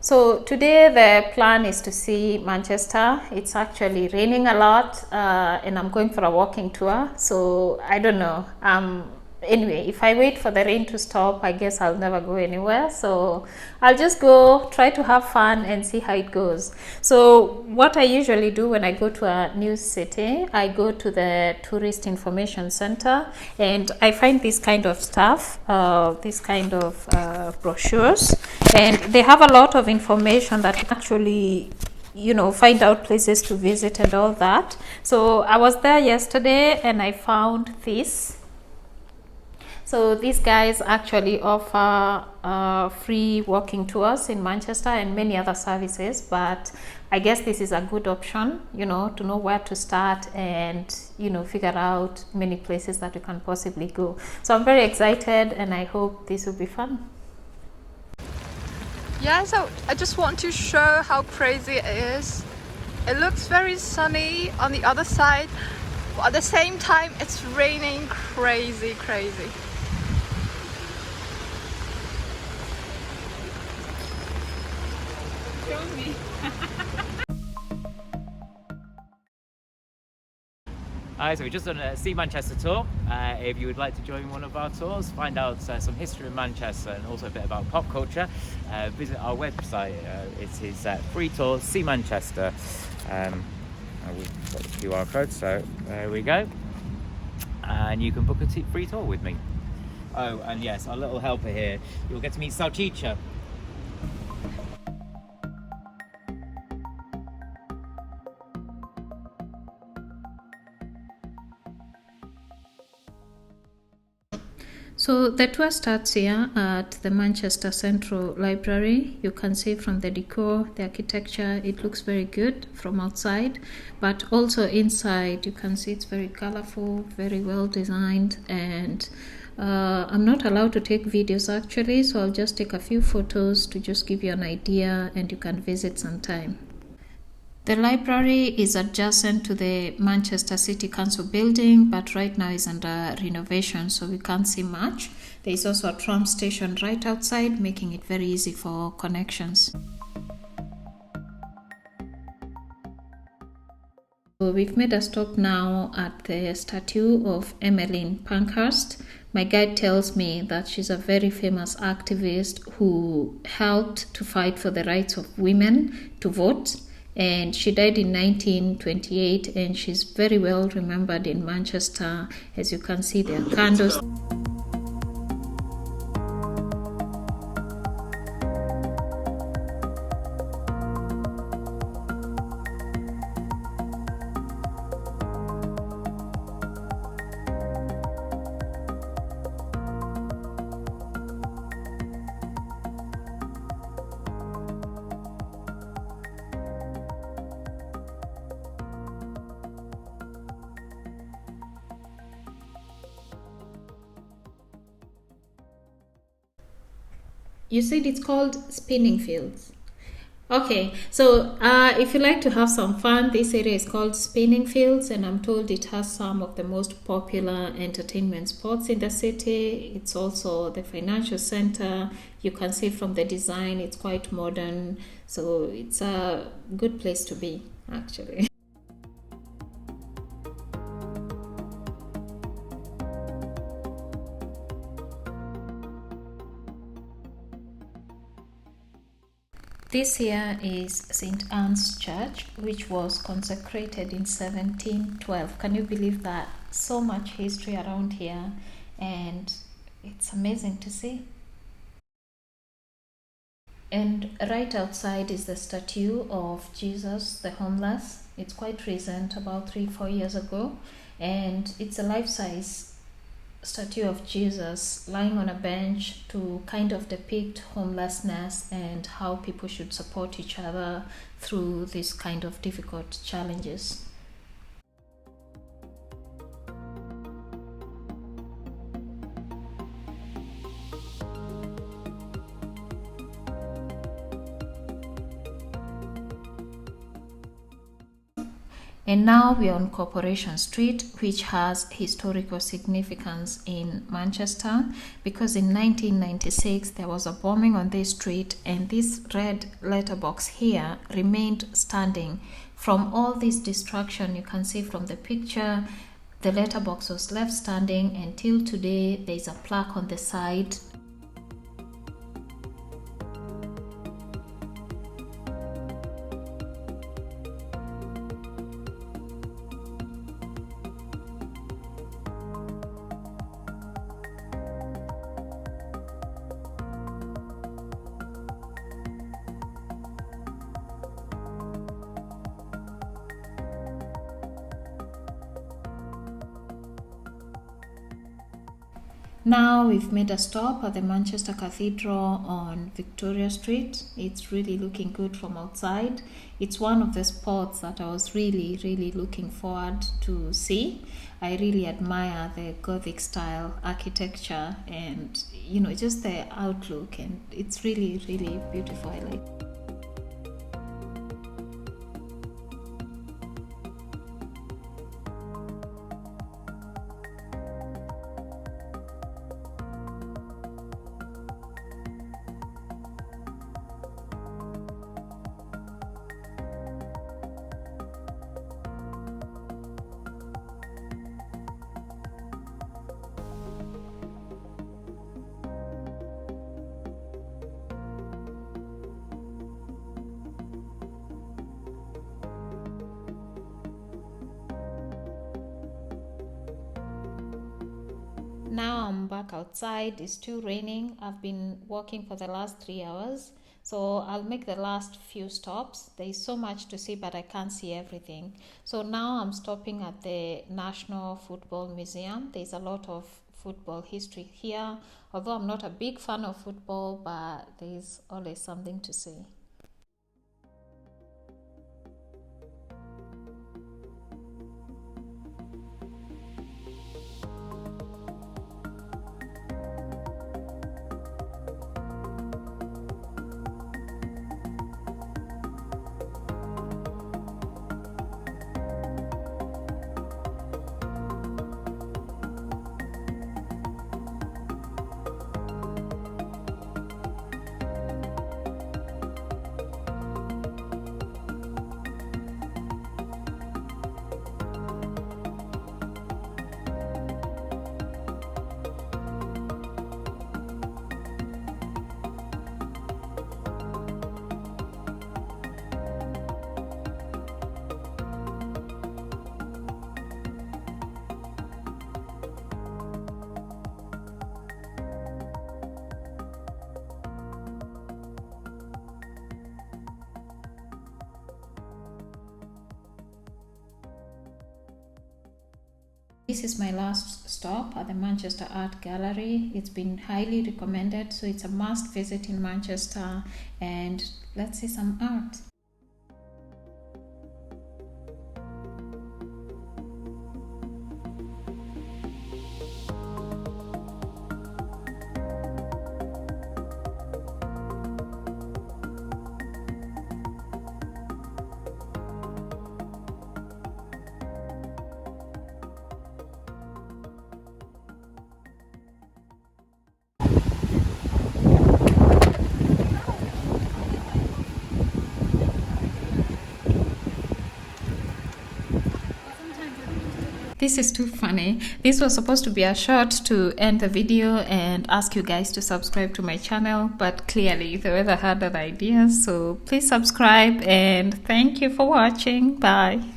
So today the plan is to see Manchester. It's actually raining a lot, and I'm going for a walking tour. So I don't know. Anyway, if I wait for the rain to stop, I guess I'll never go anywhere. So I'll just go try to have fun and see how it goes. So what I usually do when I go to a new city, I go to the tourist information center and I find this kind of stuff, this kind of brochures, and they have a lot of information that actually find out places to visit and all that. So I was there yesterday and I found this. So these guys actually offer free walking tours in Manchester and many other services, but I guess this is a good option, to know where to start and, figure out many places that you can possibly go. So I'm very excited and I hope this will be fun. Yeah, so I just want to show how crazy it is. It looks very sunny on the other side, but at the same time it's raining crazy. Show me. So we've just done a See Manchester tour. If you would like to join one of our tours, find out some history of Manchester and also a bit about pop culture, visit our website. It is free tour, See Manchester. We've got the QR code, so there we go. And you can book a free tour with me. Oh, and yes, our little helper here, you'll get to meet Salchicha. So the tour starts here at the Manchester Central Library. You can see from the decor, the architecture, it looks very good from outside, but also inside you can see it's very colorful, very well designed, and I'm not allowed to take videos actually, so I'll just take a few photos to just give you an idea and you can visit sometime. The library is adjacent to the Manchester City Council building, but right now is under renovation, so we can't see much. There is also a tram station right outside, making it very easy for connections. So we've made a stop now at the statue of Emmeline Pankhurst. My guide tells me that she's a very famous activist who helped to fight for the rights of women to vote. And she died in 1928 and she's very well remembered in Manchester. As you can see, there are candles. You said it's called Spinningfields. Okay, so if you like to have some fun, this area is called Spinningfields, and I'm told it has some of the most popular entertainment spots in the city. It's also the financial center. You can see from the design, it's quite modern, so it's a good place to be, actually. This here is St. Anne's Church, which was consecrated in 1712. Can you believe that? So much history around here, and it's amazing to see. And right outside is the statue of Jesus the Homeless. It's quite recent, about 3-4 years ago, and it's a life-size statue of Jesus lying on a bench to kind of depict homelessness and how people should support each other through these kind of difficult challenges. And now we are on Corporation Street, which has historical significance in Manchester, because in 1996 there was a bombing on this street, and this red letterbox here remained standing. From all this destruction, you can see from the picture, the letterbox was left standing until today. There is a plaque on the side. Now we've made a stop at the Manchester Cathedral on Victoria Street. It's really looking good from outside. It's one of the spots that I was really looking forward to see. I really admire the Gothic style architecture and just the outlook, and it's really beautiful. I like it. Now I'm back outside. It's still raining. I've been walking for the last 3 hours, so I'll make the last few stops. There is so much to see, but I can't see everything. So now I'm stopping at the National Football Museum. There's a lot of football history here, although I'm not a big fan of football, but there's always something to see. This is my last stop at the Manchester Art Gallery. It's been highly recommended, so it's a must visit in Manchester, and let's see some art. This is too funny. This was supposed to be a short to end the video and ask you guys to subscribe to my channel, but clearly the weather had other ideas, so please subscribe and thank you for watching. Bye.